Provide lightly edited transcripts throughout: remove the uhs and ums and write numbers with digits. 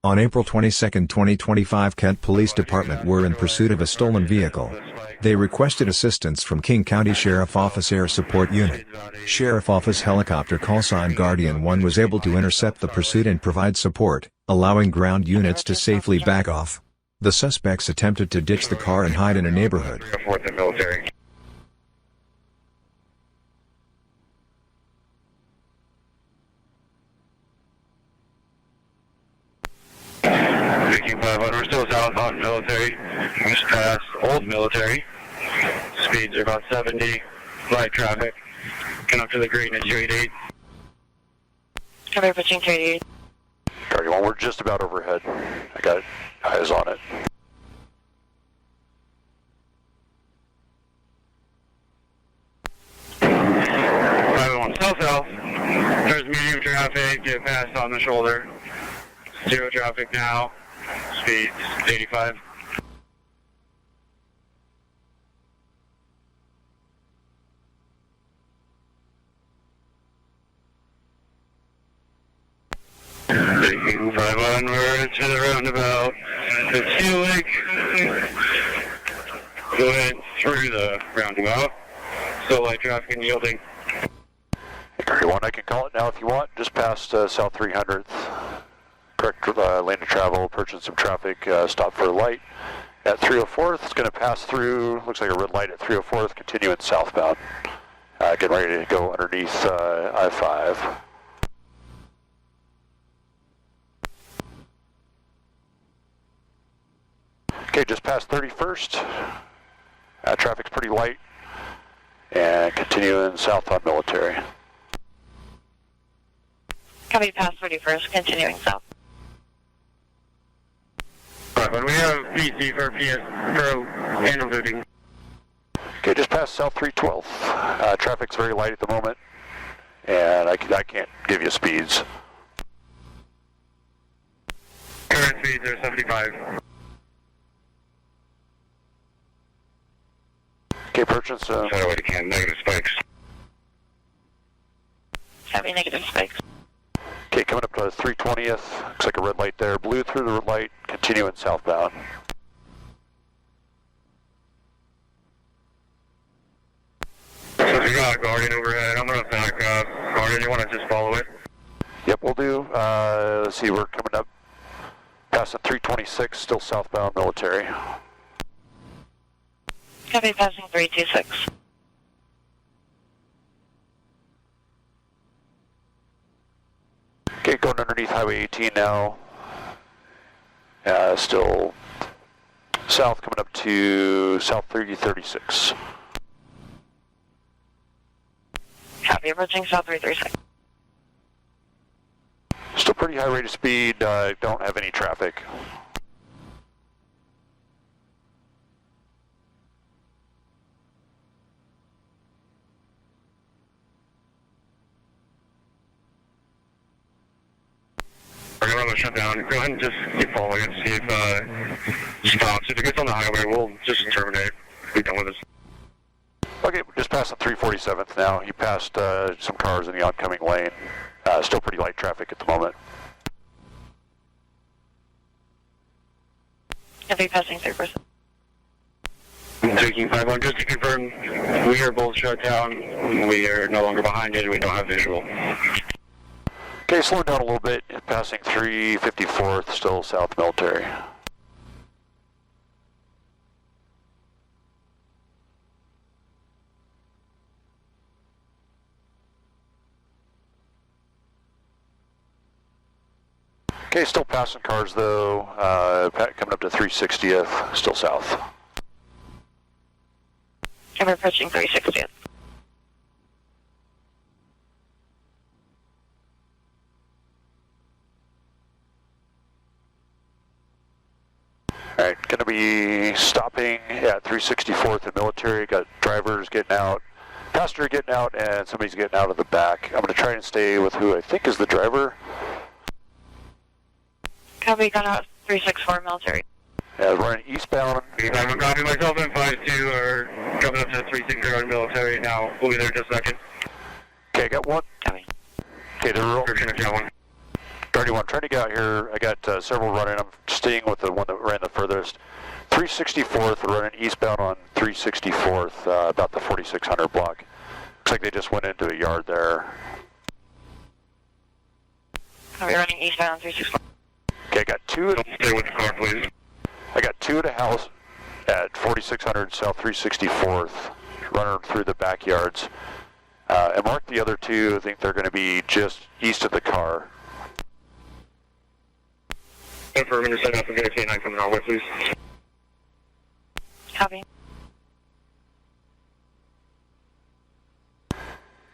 On April 22, 2025, Kent Police Department were in pursuit of a stolen vehicle. They requested assistance from King County Sheriff Office Air Support Unit. Sheriff Office Helicopter callsign Guardian 1 was able to intercept the pursuit and provide support, allowing ground units to safely back off. The suspects attempted to ditch the car and hide in a neighborhood. We're still south on Military, just past Old Military. Speeds are about 70, light traffic. Come up to the green at 288. Cover approaching 288. Guardian 1, we're just about overhead. I got eyes on it. South. There's medium traffic, get past on the shoulder. Zero traffic now. Speed 85. Taking 500 to the roundabout. It's Helo. Go ahead through the roundabout. Still light traffic and yielding. Guardian 1, I can call it now if you want. Just past South 300th. Correct lane of travel, approaching some traffic, stop for a light. At 304th, it's going to pass through, looks like a red light at 304th, continuing southbound. Getting ready to go underneath I-5. Okay, just past 31st. Traffic's pretty light. And continuing south on Military. Copy past 31st, continuing south. But we have PC for handle moving. Okay, just past South 312th. Traffic's very light at the moment, and I can't give you speeds. Current speeds are 75. Okay, approaching some. Negative spikes. Copy negative spikes. Okay, coming up to 320th. Looks like a red light there. Blue through the red light, continuing southbound. So we got Guardian overhead. I'm going to back up. Guardian, you want to just follow it? Yep, we'll do. Let's see, we're coming up past the 326, still southbound Military. Copy passing 326. Okay, going underneath Highway 18 now. Still south, coming up to South 3036. Copy, approaching South 336. Still pretty high rate of speed, don't have any traffic. We're going to run a shutdown. Go ahead and just keep following it, see if it stops. If it gets on the highway, we'll just terminate. Be done with this. Okay, we're just past the 347th now. You passed some cars in the oncoming lane. Still pretty light traffic at the moment. Copy passing 3%. Taking 500, just to confirm, we are both shut down. We are no longer behind it. We don't have visual. Okay, slowing down a little bit, passing 354th, still south Military. Okay, still passing cars though, coming up to 360th, still south. We're approaching 360th. Alright, going to be stopping at 364th and Military. Got drivers getting out, passenger getting out, and somebody's getting out of the back. I'm going to try and stay with who I think is the driver. Copy, gone out 364 Military. Yeah, running eastbound. I'm copying myself in 5-2 or coming up to 360 Military now. We'll be there in just a second. Okay, got one. Copy. Okay, they're rolling. Description if you have one. Guardian 1, trying to get out here. I got several running. I'm staying with the one that ran the furthest. 364th, running eastbound on 364th, about the 4600 block. Looks like they just went into a yard there. Are we running eastbound 364? Okay, I got two. Stay with the car, please. I got two at a house at 4600 South 364th, running through the backyards. And mark the other two. I think they're going to be just east of the car. Confirm intercept up and get a K9 coming our way, please. Copy.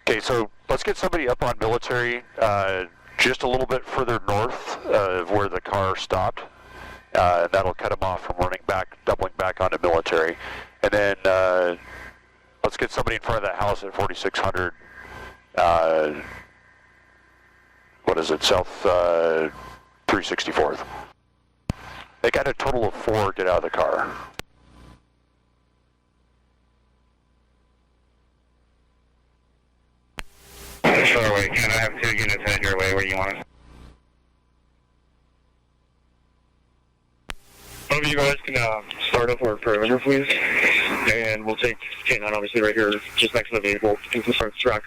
Okay, so let's get somebody up on military, just a little bit further north of where the car stopped. And that'll cut them off from running back, doubling back onto military. And then let's get somebody in front of that house at 4600. What is it? South 364th. They got a total of 4 get out of the car. Sure way. Can I have 2 units headed your way where you want us? One of you guys can start up our perimeter, please. And we'll take K9 obviously right here, just next to the vehicle. You can start the track.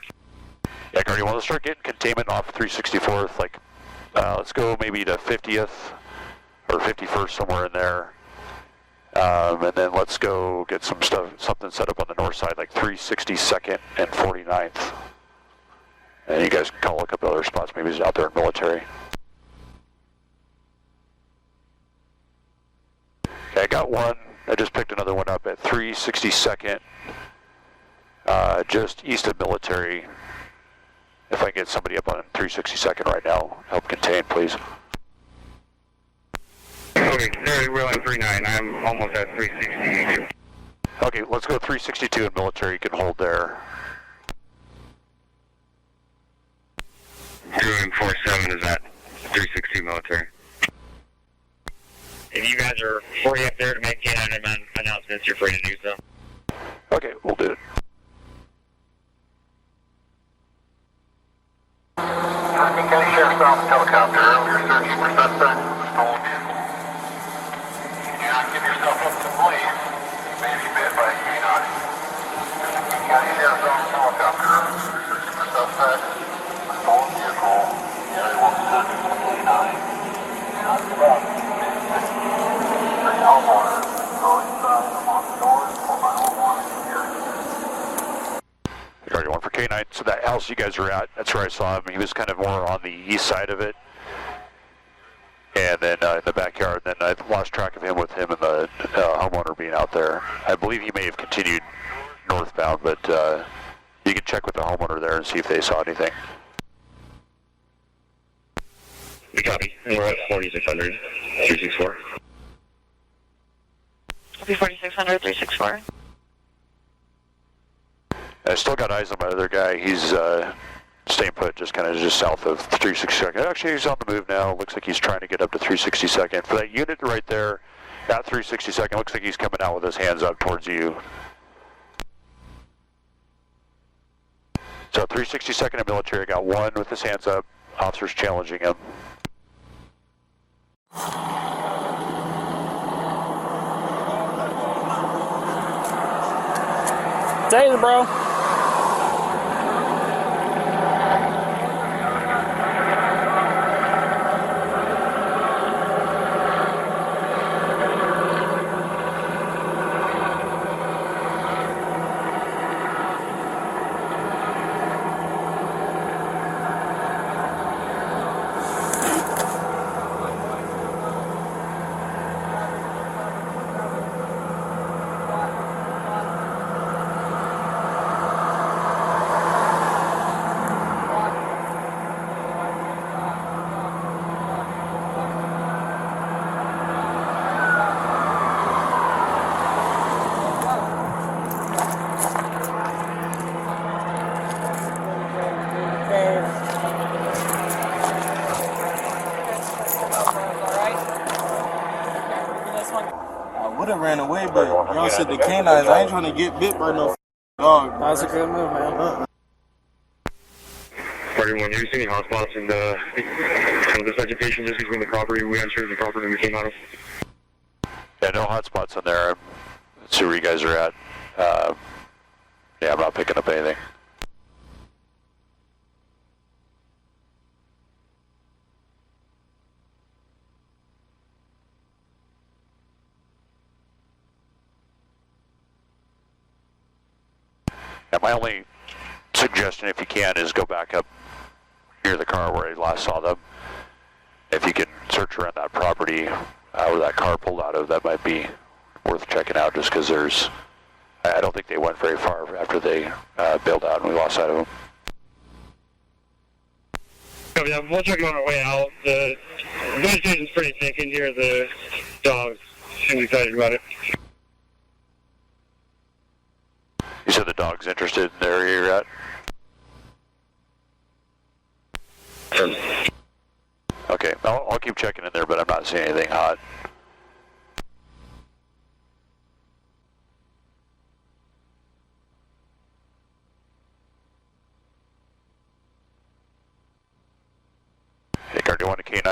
Yeah, Guardian, well, let's start getting containment off 364th. Like, let's go maybe to 50th or 51st, somewhere in there. And then let's go get something set up on the north side, like 362nd and 49th. And you guys can call a couple other spots, maybe it's out there in military. Okay, I got one. I just picked another one up at 362nd, just east of military. If I can get somebody up on 362nd right now, help contain, please. Okay, we're on 39. I'm almost at 362. Okay, let's go 362 in military. You can hold there. Doing 47 is at 362 military. If you guys are free up there to make K9 announcements, you're free to do so. Okay, we'll do it. King County Sheriff's Office helicopter, we're searching for suspect in the stolen vehicle. Do not give yourself up to police. You may be bit by a K9. King County Sheriff's Office helicopter, we're searching for suspect in the stolen vehicle. The area will be searching for K9. Do not give up. Three homeowners, go inside, unlock the doors, 411 here. Guardian 1 for K9. So that house you guys were at, that's where I saw him. He was kind of more on the east side of it. And then in the backyard, then I lost track of him with him and the homeowner being out there. I believe he may have continued northbound, but you can check with the homeowner there and see if they saw anything. We copy. We're at 4600, 364. Copy 4600 364. I still got eyes on my other guy. He's staying put, just south of 362nd. Actually, he's on the move now. Looks like he's trying to get up to 362nd. For that unit right there at 362nd, looks like he's coming out with his hands up towards you. So 362nd and military, got one with his hands up. Officers challenging him. Taser, bro. I would have ran away, but y'all said the canines. I ain't trying to get bit by no dog. That's a good move, man. Guardian 1, have you seen any hotspots in the kind of this vegetation just between the property we entered and the property we came out of? Yeah, no hotspots in there. Let's see where you guys are at. Yeah, I'm not picking up anything. Yeah, my only suggestion, if you can, is go back up near the car where I last saw them. If you can search around that property where that car pulled out of, that might be worth checking out, just because there's, I don't think they went very far after they bailed out and we lost sight of them. Yeah, we'll check it on our way out. The vegetation's pretty thick in here. The dogs seem excited about it. You said the dog's interested in the area you're at? Okay, I'll keep checking in there, but I'm not seeing anything hot. Hey, Guardian 1 to K9,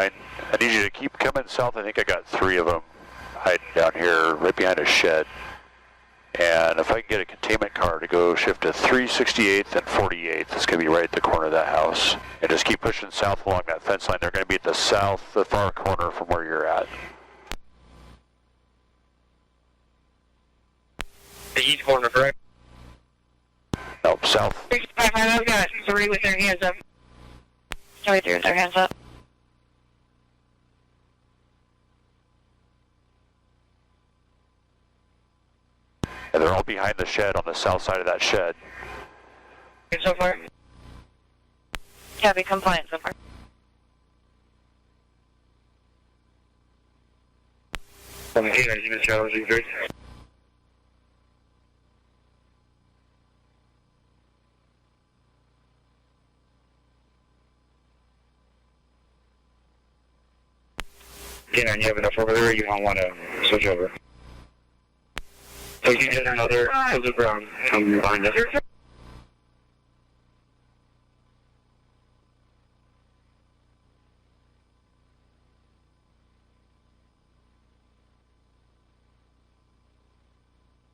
I need you to keep coming south. I think I got 3 of them hiding down here right behind a shed. And if I can get a containment car to go shift to 368th and 48th, it's going to be right at the corner of that house. And just keep pushing south along that fence line. They're going to be at the far corner from where you're at. The east corner, correct? Nope, south. 655, I've got 3 with their hands up. 3 with their hands up. And they're all behind the shed on the south side of that shed. So far? Yeah, be compliant so far. On the K9 unit challenging 3. K9, you have enough over there, or you don't want to switch over? So you can get another loop around behind us.